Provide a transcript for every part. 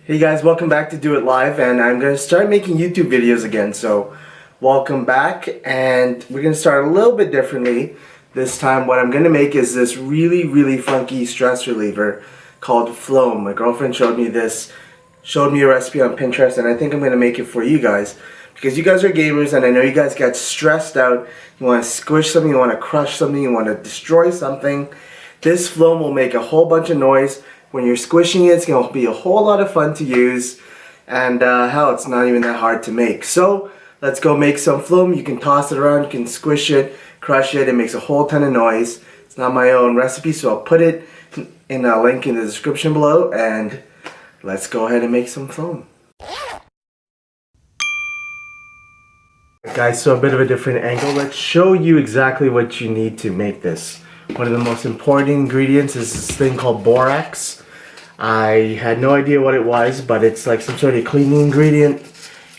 Hey guys, welcome back to Do It Live, and I'm going to start making YouTube videos again, so welcome back. And we're going to start a little bit differently. This time what I'm going to make is this really funky stress reliever called Floam. My girlfriend showed me a recipe on Pinterest, and I think I'm going to make it for you guys. Because you guys are gamers, and I know you guys get stressed out. You want to squish something, you want to crush something, you want to destroy something. This Floam will make a whole bunch of noise. When you're squishing it, it's going to be a whole lot of fun to use. And hell, it's not even that hard to make. So, let's go make some Floam. You can toss it around, you can squish it, crush it. It makes a whole ton of noise. It's not my own recipe, so I'll put it in a link in the description below. And let's go ahead and make some Floam. Guys, so a bit of a different angle. Let's show you exactly what you need to make this. One of the most important ingredients is this thing called Borax. I had no idea what it was, but it's like some sort of cleaning ingredient.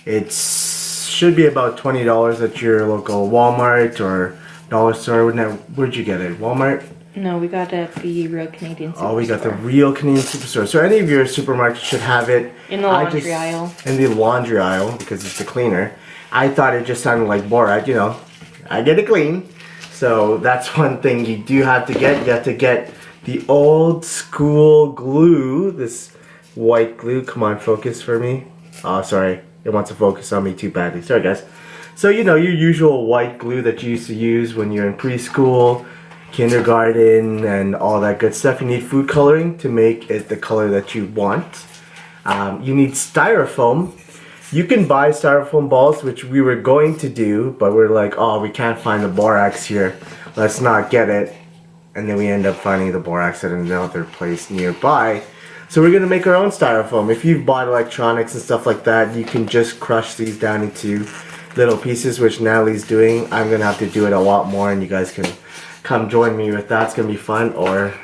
It should be about $20 at your local Walmart or dollar store. Where'd you get it? Walmart? No, we got it at the Real Canadian Superstore. Oh, we got the Real Canadian Superstore. So any of your supermarkets should have it. In the laundry aisle. In the laundry aisle, because it's the cleaner. I thought it just sounded like borax, you know. I get it clean. So that's one thing you do have to get. You have to get the old school glue. This white glue. Come on, focus for me. Oh, sorry. It wants to focus on me too badly. Sorry, guys. So, you know, your usual white glue that you used to use when you're in preschool, kindergarten, and all that good stuff. You need food coloring to make it the color that you want. You need Styrofoam. You can buy Styrofoam balls, which we were going to do, but we're like, oh, we can't find the Borax here. Let's not get it. And then we end up finding the Borax at another place nearby. So we're going to make our own Styrofoam. If you've bought electronics and stuff like that, you can just crush these down into little pieces, which Natalie's doing. I'm going to have to do it a lot more, and you guys can come join me with that. It's going to be fun, or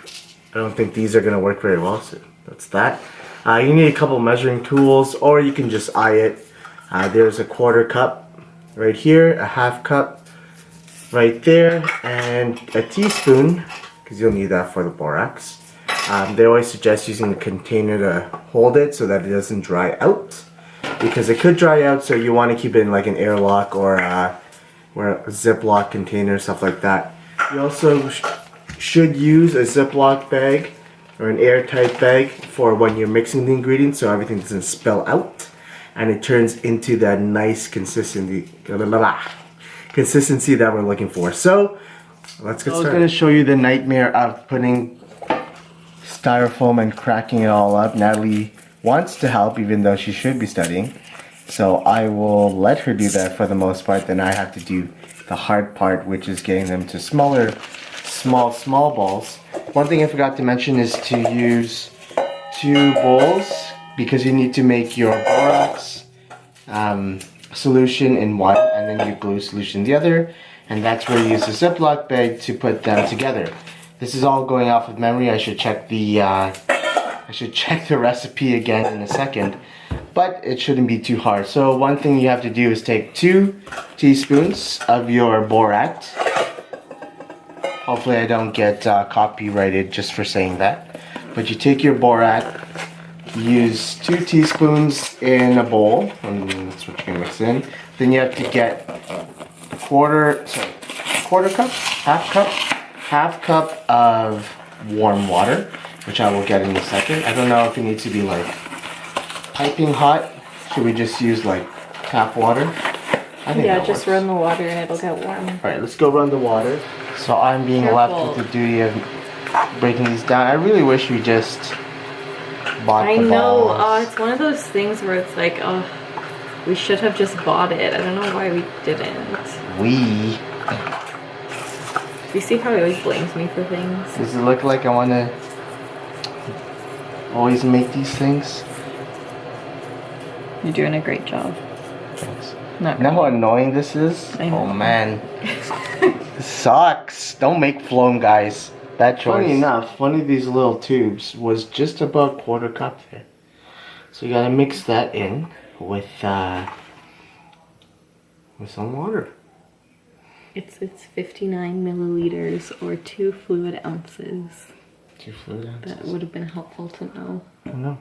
I don't think these are going to work very well, so that's that. You need a couple measuring tools, or you can just eye it. There's a 1/4 cup right here, a 1/2 cup right there, and a teaspoon, because you'll need that for the borax. They always suggest using a container to hold it so that it doesn't dry out, because it could dry out, so you want to keep it in like an airlock or a Ziploc container, stuff like that. You also should use a Ziploc bag or an airtight bag for when you're mixing the ingredients, so everything doesn't spill out and it turns into that nice consistency that we're looking for. So let's get started. I was going to show you the nightmare of putting Styrofoam and cracking it all up. Natalie wants to help, even though she should be studying, so I will let her do that for the most part. Then I have to do the hard part, which is getting them to small balls. One thing I forgot to mention is to use 2 bowls, because you need to make your borax solution in one and then your glue solution in the other, and that's where you use a Ziploc bag to put them together. This is all going off of memory. I should check the recipe again in a second, but it shouldn't be too hard. So one thing you have to do is take 2 teaspoons of your borax. Hopefully I don't get copyrighted just for saying that. But you take your borax, use 2 teaspoons in a bowl, and that's what you're gonna mix in. Then you have to get half cup of warm water, which I will get in a second. I don't know if it needs to be like piping hot. Should we just use like tap water? I think yeah, just run the water and it'll get warm. Alright, let's go run the water. So I'm being left with the duty of breaking these down. I really wish we just bought the balls. I know, it's one of those things where it's like, oh, we should have just bought it. I don't know why we didn't. You see how he always blames me for things? Does it look like I want to always make these things? You're doing a great job. Thanks. You know how annoying this is? I know. Oh man. This sucks. Don't make Floam, guys. Bad choice. Funny enough, one of these little tubes was just about 1/4 cup there. So you gotta mix that in with some water. It's 59 milliliters or 2 fluid ounces. 2 fluid ounces. That would have been helpful to know. I don't know.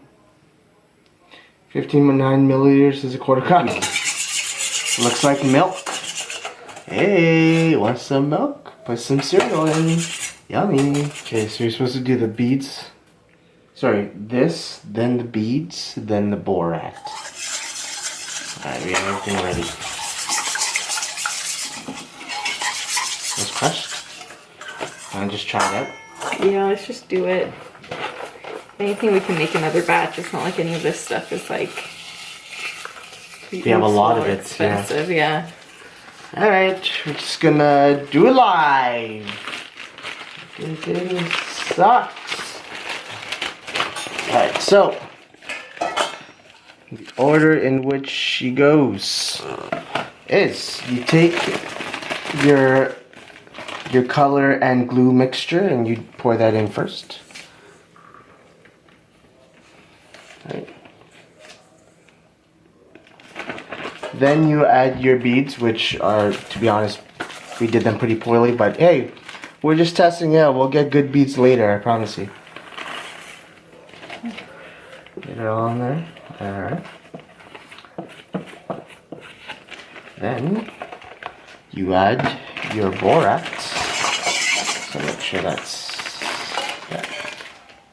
15.9 milliliters is a quarter cup. Looks like milk. Hey, want some milk? Put some cereal in. Yummy. Okay, so you're supposed to do the beads. Sorry, this, then the beads, then the borax. Alright, we have everything ready. It's crushed. I'll just try it out. Yeah, let's just do it. Anything we can make another batch. It's not like any of this stuff is like. We have a lot of it. Expensive, yeah. Alright, we're just gonna do it live. Everything sucks. Alright, so the order in which she goes is you take your color and glue mixture and you pour that in first. Right. Then you add your beads, which are, to be honest, we did them pretty poorly, but hey, we're just testing it out. We'll get good beads later, I promise you. Get it all in there. Alright. Then you add your borax. So make sure that's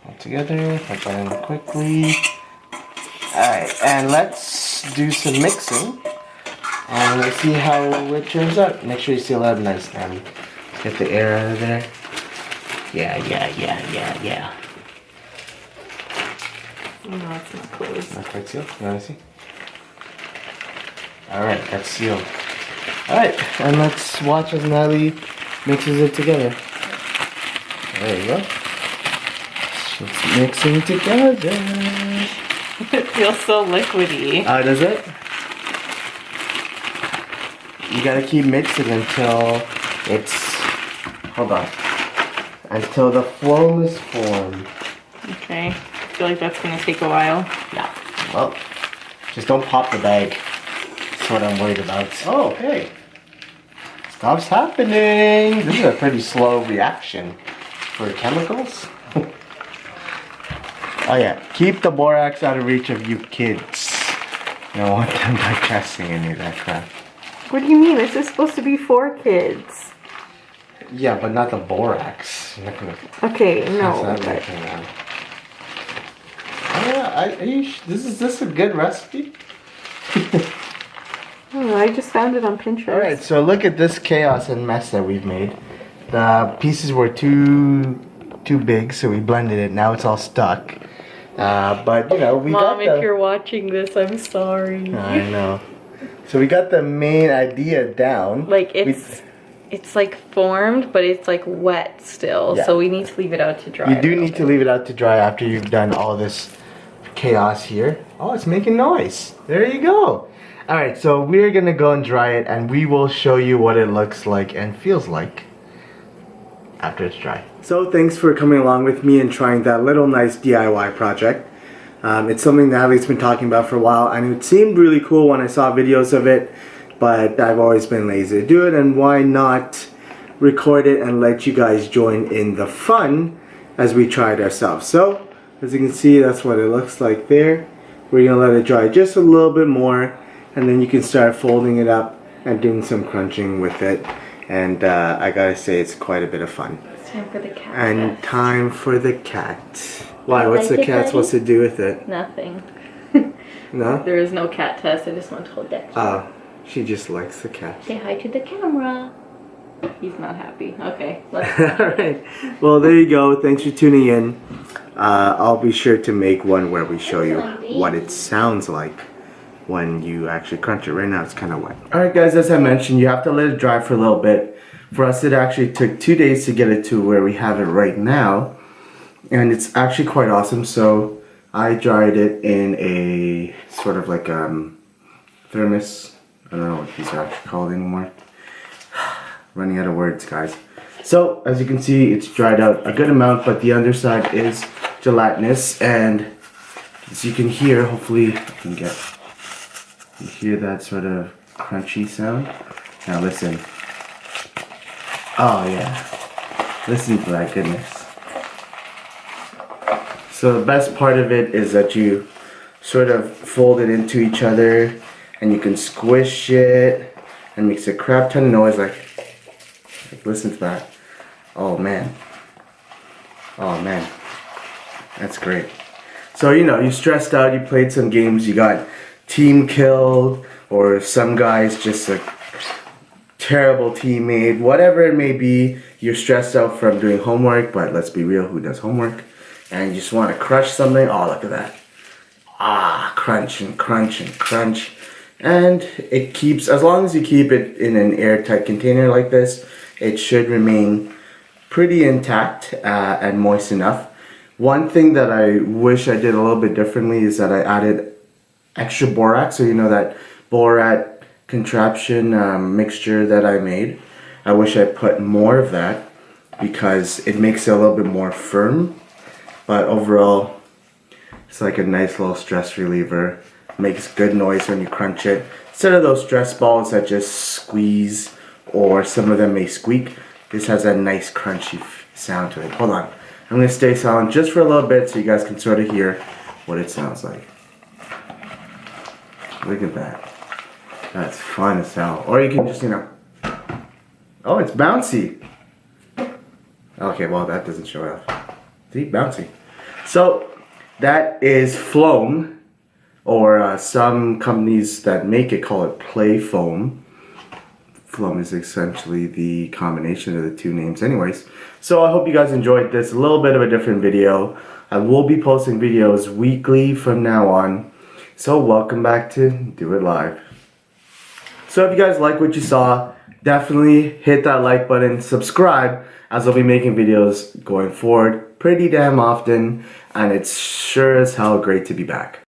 all together. Put that in quickly. Alright, and let's do some mixing. And let's see how it turns out. Make sure you seal it up nice and get the air out of there. Yeah. Oh, no, it's not closed. Not quite sealed. You want to see? Alright, that's sealed. Alright, and let's watch as Natalie mixes it together. There you go. It's mixing together. It feels so liquidy. Oh, does it? You gotta keep mixing until it's... Hold on. Until the floam is formed. Okay. I feel like that's gonna take a while. Yeah. Well, just don't pop the bag. That's what I'm worried about. Oh, hey. Stuff's happening. This is a pretty slow reaction for chemicals. Oh yeah, keep the borax out of reach of you kids. You don't want them digesting any of that crap. What do you mean? This is supposed to be for kids. Yeah, but not the borax. You're not gonna Okay, no. pass that back around. Oh yeah, is this a good recipe? Oh, I just found it on Pinterest. Alright, so look at this chaos and mess that we've made. The pieces were too big, so we blended it. Now it's all stuck. But you know, we Mom, got if you're watching this, I'm sorry. I know. So we got the main idea down. Like it's like formed, but it's like wet still. Yeah. So we need to leave it out to dry. You do need to leave it out to dry after you've done all this chaos here. Oh, it's making noise. There you go. Alright, so we're gonna go and dry it and we will show you what it looks like and feels like after it's dry. So thanks for coming along with me and trying that little nice DIY project. It's something Natalie's been talking about for a while and it seemed really cool when I saw videos of it, but I've always been lazy to do it, and why not record it and let you guys join in the fun as we try it ourselves. So as you can see, that's what it looks like there. We're gonna let it dry just a little bit more and then you can start folding it up and doing some crunching with it, and I gotta say it's quite a bit of fun. It's time for the cat. And time for the cat. Why? What's the cat supposed to do with it? Nothing. No? There is no cat test. I just want to hold that. Oh, she just likes the cat. Say hi to the camera. He's not happy. Okay. Alright. Well, there you go. Thanks for tuning in. I'll be sure to make one where we show you what it sounds like when you actually crunch it. Right now it's kind of wet. Alright guys, as I mentioned, you have to let it dry for a little bit. For us, it actually took 2 days to get it to where we have it right now. And it's actually quite awesome. So I dried it in a sort of like thermos. I don't know what these are actually called anymore. Running out of words, guys. So as you can see, it's dried out a good amount, but the underside is gelatinous, and as you can hear, hopefully you can you hear that sort of crunchy sound. Now listen. Oh yeah, listen to that goodness. So the best part of it is that you sort of folded into each other, and you can squish it, and makes a crap ton of noise. Like listen to that. Oh man. Oh man. That's great. So you know, you stressed out, you played some games, you got team killed, or some guy's just a terrible teammate, whatever it may be, you're stressed out from doing homework, but let's be real, who does homework? And you just want to crush something. Oh, look at that. Ah, crunch and crunch and crunch. And it keeps, as long as you keep it in an airtight container like this, it should remain pretty intact and moist enough. One thing that I wish I did a little bit differently is that I added extra borax. So you know that borax contraption mixture that I made. I wish I put more of that because it makes it a little bit more firm. But overall, it's like a nice little stress reliever. Makes good noise when you crunch it. Instead of those stress balls that just squeeze or some of them may squeak, this has a nice crunchy sound to it. Hold on. I'm going to stay silent just for a little bit so you guys can sort of hear what it sounds like. Look at that. That's fun as hell. Or you can just, you know... Oh, it's bouncy. Okay, well, that doesn't show up. See, bouncy. So, that is Floam. Or some companies that make it call it play foam. Floam is essentially the combination of the two names anyways. So I hope you guys enjoyed this. A little bit of a different video. I will be posting videos weekly from now on. So welcome back to Do It Live. So if you guys like what you saw, definitely hit that like button, subscribe, as I'll be making videos going forward pretty damn often. And it's sure as hell great to be back.